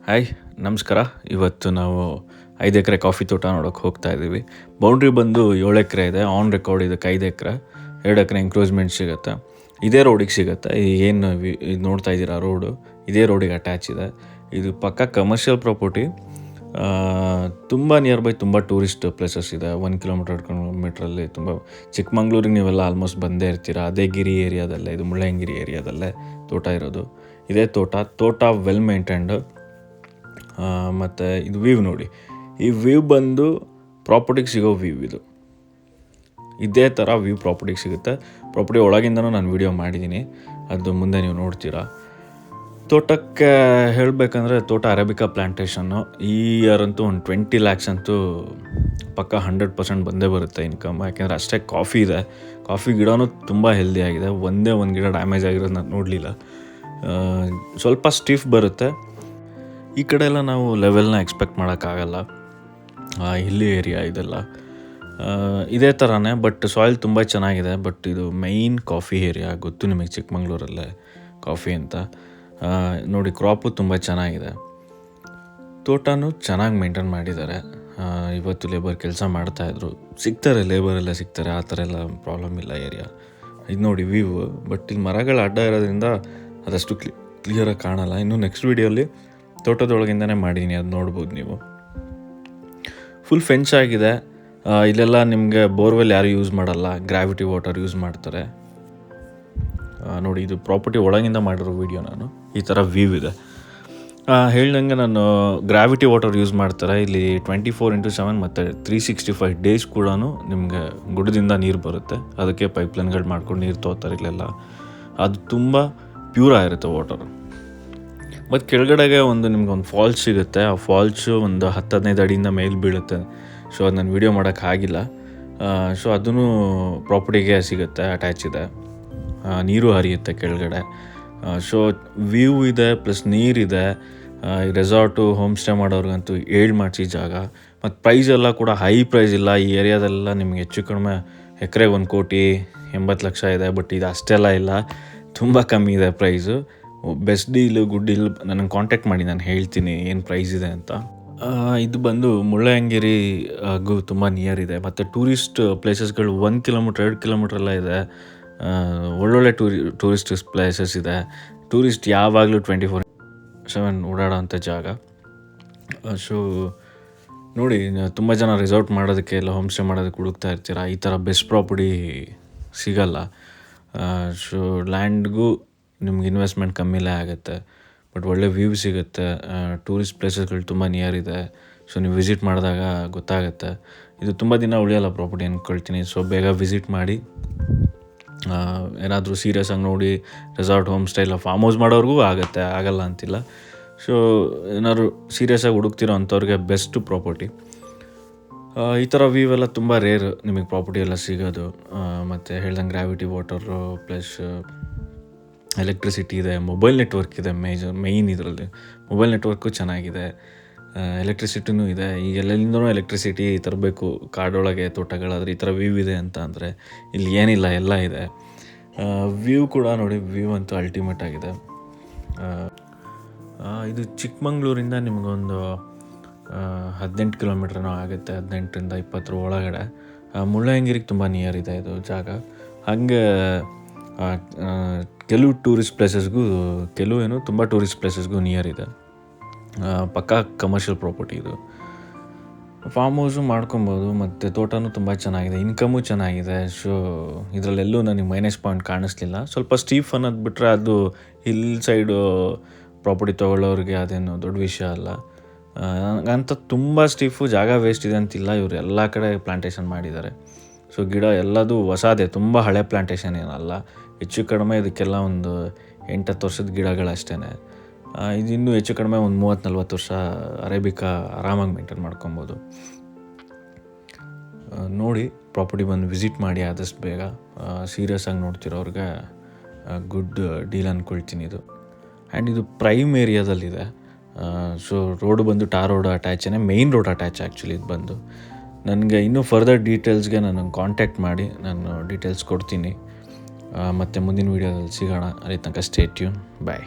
Hi ನಮಸ್ಕಾರ. ಇವತ್ತು ನಾವು 5 ಎಕರೆ ಕಾಫಿ ತೋಟ ನೋಡೋಕೆ ಹೋಗ್ತಾ ಇದ್ದೀವಿ. ಬೌಂಡ್ರಿ ಬಂದು 7 ಎಕರೆ ಇದೆ. ಆನ್ ರೆಕಾರ್ಡ್ ಇದಕ್ಕೆ 5 ಎಕರೆ, 2 ಎಕರೆ ಎಂಕ್ರೋಚ್ಮೆಂಟ್ ಸಿಗುತ್ತೆ. ಇದೇ ರೋಡಿಗೆ ಸಿಗುತ್ತೆ. ಏನು ಇದು ನೋಡ್ತಾ ಇದ್ದೀರಾ ರೋಡು, ಇದೇ ರೋಡಿಗೆ ಅಟ್ಯಾಚ್ ಇದೆ. ಇದು ಪಕ್ಕ ಕಮರ್ಷಿಯಲ್ ಪ್ರಾಪರ್ಟಿ. ತುಂಬ ನಿಯರ್ ಬೈ ತುಂಬ ಟೂರಿಸ್ಟ್ ಪ್ಲೇಸಸ್ ಇದೆ. 1 ಕಿಲೋಮೀಟ್ರಲ್ಲಿ ತುಂಬ ಚಿಕ್ಕಮಂಗ್ಳೂರಿಗೆ ನೀವೆಲ್ಲ ಆಲ್ಮೋಸ್ಟ್ ಬಂದೇ ಇರ್ತೀರ. ಅದೇ ಗಿರಿ ಏರಿಯಾದಲ್ಲೇ, ಇದು ಮುಳ್ಳಯ್ಯನಗಿರಿ ಏರಿಯಾದಲ್ಲೇ ತೋಟ ಇರೋದು. ಇದೇ ತೋಟ ವೆಲ್ ಮೇಂಟೈನ್ಡ್. ಮತ್ತು ಇದು ವ್ಯೂ ನೋಡಿ, ಈ ವ್ಯೂ ಬಂದು ಪ್ರಾಪರ್ಟಿಗೆ ಸಿಗೋ ವ್ಯೂ ಇದು. ಇದೇ ಥರ ವ್ಯೂ ಪ್ರಾಪರ್ಟಿಗೆ ಸಿಗುತ್ತೆ. ಪ್ರಾಪರ್ಟಿ ಒಳಗಿಂದನೂ ನಾನು ವೀಡಿಯೋ ಮಾಡಿದ್ದೀನಿ, ಅದು ಮುಂದೆ ನೀವು ನೋಡ್ತೀರಾ. ತೋಟಕ್ಕೆ ಹೇಳಬೇಕಂದ್ರೆ ತೋಟ ಅರೇಬಿಕಾ ಪ್ಲ್ಯಾಂಟೇಷನ್ನು. ಈ ಇಯರ್ ಅಂತೂ ಒಂದು 20 lakhs ಅಂತೂ ಪಕ್ಕ 100% ಬಂದೇ ಬರುತ್ತೆ ಇನ್ಕಮ್. ಯಾಕೆಂದರೆ ಅಷ್ಟೇ ಕಾಫಿ ಇದೆ. ಕಾಫಿ ಗಿಡನೂ ತುಂಬ ಹೆಲ್ದಿಯಾಗಿದೆ. ಒಂದೇ ಒಂದು ಗಿಡ ಡ್ಯಾಮೇಜ್ ಆಗಿರೋದು ನಾನು ನೋಡಲಿಲ್ಲ. ಸ್ವಲ್ಪ ಸ್ಟಿಫ್ ಬರುತ್ತೆ. ಈ ಕಡೆ ಎಲ್ಲ ನಾವು ಲೆವೆಲ್ನ ಎಕ್ಸ್ಪೆಕ್ಟ್ ಮಾಡೋಕ್ಕಾಗಲ್ಲ. ಹಿಲ್ಲಿ ಏರಿಯಾ ಇದೆಲ್ಲ ಇದೇ ಥರನೇ. ಬಟ್ ಸಾಯಿಲ್ ತುಂಬ ಚೆನ್ನಾಗಿದೆ. ಬಟ್ ಇದು ಮೈನ್ ಕಾಫಿ ಏರಿಯಾ, ಗೊತ್ತು ನಿಮಗೆ ಚಿಕ್ಕಮಂಗ್ಳೂರಲ್ಲೇ ಕಾಫಿ ಅಂತ. ನೋಡಿ, ಕ್ರಾಪು ತುಂಬ ಚೆನ್ನಾಗಿದೆ. ತೋಟನೂ ಚೆನ್ನಾಗಿ ಮೇಂಟೈನ್ ಮಾಡಿದ್ದಾರೆ. ಇವತ್ತು ಲೇಬರ್ ಕೆಲಸ ಮಾಡ್ತಾಯಿದ್ರು. ಸಿಗ್ತಾರೆ, ಲೇಬರೆಲ್ಲ ಸಿಗ್ತಾರೆ, ಆ ಥರ ಎಲ್ಲ ಪ್ರಾಬ್ಲಮ್ ಇಲ್ಲ ಏರಿಯಾ. ಇದು ನೋಡಿ ವ್ಯೂ. ಬಟ್ ಇಲ್ಲಿ ಮರಗಳು ಅಡ್ಡ ಇರೋದ್ರಿಂದ ಅದಷ್ಟು ಕ್ಲಿಯರಾಗಿ ಕಾಣಲ್ಲ. ಇನ್ನು ನೆಕ್ಸ್ಟ್ ವೀಡಿಯೋಲಿ ತೋಟದೊಳಗಿಂದನೇ ಮಾಡಿದ್ದೀನಿ, ಅದು ನೋಡ್ಬೋದು ನೀವು. ಫುಲ್ ಫೆನ್ಸ್ ಆಗಿದೆ. ಇಲ್ಲೆಲ್ಲ ನಿಮಗೆ ಬೋರ್ವೆಲ್ ಯಾರು ಯೂಸ್ ಮಾಡಲ್ಲ, ಗ್ರಾವಿಟಿ ವಾಟರ್ ಯೂಸ್ ಮಾಡ್ತಾರೆ. ನೋಡಿ, ಇದು ಪ್ರಾಪರ್ಟಿ ಒಳಗಿಂದ ಮಾಡಿರೋ ವೀಡಿಯೋ ನಾನು. ಈ ಥರ ವ್ಯೂ ಇದೆ. ಹೇಳ್ದಂಗೆ ನಾನು ಗ್ರಾವಿಟಿ ವಾಟರ್ ಯೂಸ್ ಮಾಡ್ತಾರೆ ಇಲ್ಲಿ. 24/7 ಮತ್ತು 365 days ಕೂಡ ನಿಮಗೆ ಗುಡ್ಡದಿಂದ ನೀರು ಬರುತ್ತೆ. ಅದಕ್ಕೆ ಪೈಪ್ಲೈನ್ಗಳು ಮಾಡ್ಕೊಂಡು ನೀರು ತೊಗೋತಾರೆ ಇಲ್ಲೆಲ್ಲ. ಅದು ತುಂಬ ಪ್ಯೂರ್ ಆಗಿರುತ್ತೆ ವಾಟರ್. ಮತ್ತು ಕೆಳಗಡೆಗೆ ನಿಮ್ಗೆ ಒಂದು ಫಾಲ್ಸ್ ಸಿಗುತ್ತೆ. ಆ ಫಾಲ್ಸು ಒಂದು 10-15 ಅಡಿಯಿಂದ ಮೇಲೆ ಬೀಳುತ್ತೆ. ಸೊ ಅದು ನಾನು ವೀಡಿಯೋ ಮಾಡೋಕ್ಕಾಗಿಲ್ಲ. ಸೊ ಅದೂ ಪ್ರಾಪರ್ಟಿಗೆ ಸಿಗುತ್ತೆ, ಅಟ್ಯಾಚ್ ಇದೆ. ನೀರು ಹರಿಯುತ್ತೆ ಕೆಳಗಡೆ. ಸೊ ವ್ಯೂ ಇದೆ, ಪ್ಲಸ್ ನೀರಿದೆ. ಈ ರೆಸಾರ್ಟು, ಹೋಮ್ ಸ್ಟೇ ಮಾಡೋರ್ಗಂತೂ ಮಾಡ್ಸಿ ಜಾಗ. ಮತ್ತು ಪ್ರೈಸ್ ಎಲ್ಲ ಕೂಡ ಹೈ ಪ್ರೈಸ್ ಇಲ್ಲ. ಈ ಏರಿಯಾದೆಲ್ಲ ನಿಮಗೆ ಹೆಚ್ಚು ಕಡಿಮೆ ಎಕರೆಗೆ 1,80,00,000 ಇದೆ. ಬಟ್ ಇದು ಅಷ್ಟೆಲ್ಲ ಇಲ್ಲ, ತುಂಬ ಕಮ್ಮಿ ಇದೆ price. Best deal, good deal ನನಗೆ ಕಾಂಟ್ಯಾಕ್ಟ್ ಮಾಡಿ, ನಾನು ಹೇಳ್ತೀನಿ ಏನು ಪ್ರೈಸ್ ಇದೆ ಅಂತ. ಇದು ಬಂದು ಮುಳ್ಳಯ್ಯನಗಿರಿಗೂ ತುಂಬ ನಿಯರ್ ಇದೆ. ಮತ್ತು ಟೂರಿಸ್ಟ್ ಪ್ಲೇಸಸ್ಗಳು 1 ಕಿಲೋಮೀಟ್ರ್ 2 ಕಿಲೋಮೀಟ್ರೆಲ್ಲ ಇದೆ. ಒಳ್ಳೊಳ್ಳೆ ಟೂರಿಸ್ಟ್ ಪ್ಲೇಸಸ್ ಇದೆ. ಟೂರಿಸ್ಟ್ ಯಾವಾಗಲೂ 24/7 ಓಡಾಡೋಂಥ ಜಾಗ. ಸೊ ನೋಡಿ, ತುಂಬ ಜನ ರೆಸಾರ್ಟ್ ಮಾಡೋದಕ್ಕೆ ಎಲ್ಲ ಹೋಮ್ ಸ್ಟೇ ಮಾಡೋದಕ್ಕೆ ಹುಡುಕ್ತಾ ಇರ್ತೀರ. ಈ ಥರ ಬೆಸ್ಟ್ ಪ್ರಾಪರ್ಟಿ ಸಿಗಲ್ಲ. ಸೊ ಲ್ಯಾಂಡ್ಗೂ ನಿಮ್ಗೆ ಇನ್ವೆಸ್ಟ್ಮೆಂಟ್ ಕಮ್ಮಿಲೇ ಆಗುತ್ತೆ. ಬಟ್ ಒಳ್ಳೆ ವ್ಯೂ ಸಿಗುತ್ತೆ. ಟೂರಿಸ್ಟ್ ಪ್ಲೇಸಸ್ಗಳು ತುಂಬ ನಿಯರ್ ಇದೆ. ಸೊ ನೀವು ವಿಸಿಟ್ ಮಾಡಿದಾಗ ಗೊತ್ತಾಗುತ್ತೆ. ಇದು ತುಂಬ ದಿನ ಉಳಿಯೋಲ್ಲ ಪ್ರಾಪರ್ಟಿ ಅಂದ್ಕೊಳ್ತೀನಿ. ಸೊ ಬೇಗ ವಿಸಿಟ್ ಮಾಡಿ. ಏನಾದರೂ ಸೀರಿಯಸ್ ಆಗಿ ನೋಡಿ ರೆಸಾರ್ಟ್, ಹೋಮ್ ಸ್ಟೇ ಇಲ್ಲ ಫಾರ್ಮ್ ಹೌಸ್ ಮಾಡೋರ್ಗೂ ಆಗುತ್ತೆ, ಆಗಲ್ಲ ಅಂತಿಲ್ಲ. ಸೊ ಏನಾದ್ರು ಸೀರಿಯಸ್ ಆಗಿ ಹುಡುಕ್ತಿರೋ ಅಂಥವ್ರಿಗೆ ಬೆಸ್ಟ್ ಪ್ರಾಪರ್ಟಿ. ಈ ಥರ ವ್ಯೂ ಎಲ್ಲ ತುಂಬ ರೇರ್ ನಿಮಗೆ ಪ್ರಾಪರ್ಟಿ ಎಲ್ಲ ಸಿಗೋದು. ಮತ್ತು ಹೇಳ್ದಂಗೆ ಗ್ರಾವಿಟಿ ವಾಟರು, ಪ್ಲಸ್ ಎಲೆಕ್ಟ್ರಿಸಿಟಿ ಇದೆ, ಮೊಬೈಲ್ ನೆಟ್ವರ್ಕ್ ಇದೆ. ಮೈನ್ ಇದರಲ್ಲಿ ಮೊಬೈಲ್ ನೆಟ್ವರ್ಕು ಚೆನ್ನಾಗಿದೆ, ಎಲೆಕ್ಟ್ರಿಸಿಟಿನೂ ಇದೆ. ಈಗ ಎಲ್ಲೆಲ್ಲಿಂದನೂ ಎಲೆಕ್ಟ್ರಿಸಿಟಿ ತರಬೇಕು ಕಾಡೊಳಗೆ ತೋಟಗಳಾದರೆ. ಈ ಥರ ವ್ಯೂ ಇದೆ ಅಂತ ಅಂದರೆ ಇಲ್ಲಿ ಏನಿಲ್ಲ, ಎಲ್ಲ ಇದೆ. ವ್ಯೂ ಕೂಡ ನೋಡಿ, ವ್ಯೂ ಅಂತೂ ಅಲ್ಟಿಮೇಟ್ ಆಗಿದೆ. ಇದು ಚಿಕ್ಕಮಂಗ್ಳೂರಿಂದ ನಿಮಗೊಂದು 18 ಕಿಲೋಮೀಟ್ರನೋ ಆಗುತ್ತೆ, 18ರಿಂದ 20 ಒಳಗಡೆ. ಮುಳ್ಳಯ್ಯನಗಿರಿಗೆ ತುಂಬ ನಿಯರ್ ಇದೆ ಇದು ಜಾಗ. ಹಾಗೆ ಕೆಲವು ಟೂರಿಸ್ಟ್ ಪ್ಲೇಸಸ್ಗೂ, ತುಂಬ ಟೂರಿಸ್ಟ್ ಪ್ಲೇಸಸ್ಗೂ ನಿಯರ್ ಇದೆ. ಪಕ್ಕಾ ಕಮರ್ಷಿಯಲ್ ಪ್ರಾಪರ್ಟಿ ಇದು. ಫಾರ್ಮ್ ಹೌಸು ಮಾಡ್ಕೊಬೋದು. ಮತ್ತು ತೋಟನೂ ತುಂಬ ಚೆನ್ನಾಗಿದೆ, ಇನ್ಕಮು ಚೆನ್ನಾಗಿದೆ. ಸೊ ಇದರಲ್ಲೆಲ್ಲೂ ನನಗೆ ಮೈನಸ್ ಪಾಯಿಂಟ್ ಕಾಣಿಸ್ಲಿಲ್ಲ. ಸ್ವಲ್ಪ ಸ್ಟೀಫ್ ಅನ್ನೋದು ಬಿಟ್ಟರೆ ಅದು ಹಿಲ್ ಸೈಡು ಪ್ರಾಪರ್ಟಿ ತೊಗೊಳ್ಳೋರಿಗೆ ಅದೇನು ದೊಡ್ಡ ವಿಷಯ ಅಲ್ಲ. ಅಂತ ತುಂಬ ಸ್ಟೀಫು ಜಾಗ ವೇಸ್ಟ್ ಇದೆ ಅಂತಿಲ್ಲ. ಇವರು ಎಲ್ಲ ಕಡೆ ಪ್ಲಾಂಟೇಷನ್ ಮಾಡಿದ್ದಾರೆ. ಸೊ ಗಿಡ ಎಲ್ಲದೂ ಹೊಸದೇ, ತುಂಬ ಹಳೆ ಪ್ಲಾಂಟೇಷನ್ ಏನಲ್ಲ. ಹೆಚ್ಚು ಕಡಿಮೆ ಇದಕ್ಕೆಲ್ಲ ಒಂದು 8-10 ವರ್ಷದ ಗಿಡಗಳಷ್ಟೇ. ಇದು ಇನ್ನೂ ಹೆಚ್ಚು ಕಡಿಮೆ ಒಂದು 30-40 ವರ್ಷ ಅರೇಬಿಕಾ ಆರಾಮಾಗಿ ಮೇಂಟೈನ್ ಮಾಡ್ಕೊಬೋದು. ನೋಡಿ, ಪ್ರಾಪರ್ಟಿ ಬಂದು ವಿಸಿಟ್ ಮಾಡಿ ಆದಷ್ಟು ಬೇಗ. ಸೀರಿಯಸ್ ಆಗಿ ನೋಡ್ತಿರೋರಿಗೆ ಗುಡ್ ಡೀಲ್ ಅಂದ್ಕೊಳ್ತೀನಿ ಇದು. ಆ್ಯಂಡ್ ಇದು ಪ್ರೈಮ್ ಏರಿಯಾದಲ್ಲಿದೆ. ಸೊ ರೋಡ್ ಬಂದು ಟಾರ್ ರೋಡ್ ಅಟ್ಯಾಚೇ, ಮೇಯ್ನ್ ರೋಡ್ ಅಟ್ಯಾಚ್ ಆ್ಯಕ್ಚುಲಿ ಇದು ಬಂದು. ನನಗೆ ಇನ್ನೂ ಫರ್ದರ್ ಡೀಟೇಲ್ಸ್ಗೆ ನನಗೆ ಕಾಂಟ್ಯಾಕ್ಟ್ ಮಾಡಿ, ನಾನು ಡೀಟೇಲ್ಸ್ ಕೊಡ್ತೀನಿ. ಮತ್ತು ಮುಂದಿನ ವೀಡಿಯೋದಲ್ಲಿ ಸಿಗೋಣ. ಅಲ್ಲಿ ತನಕ ಸ್ಟೇ ಟ್ಯೂನ್. ಬಾಯ್.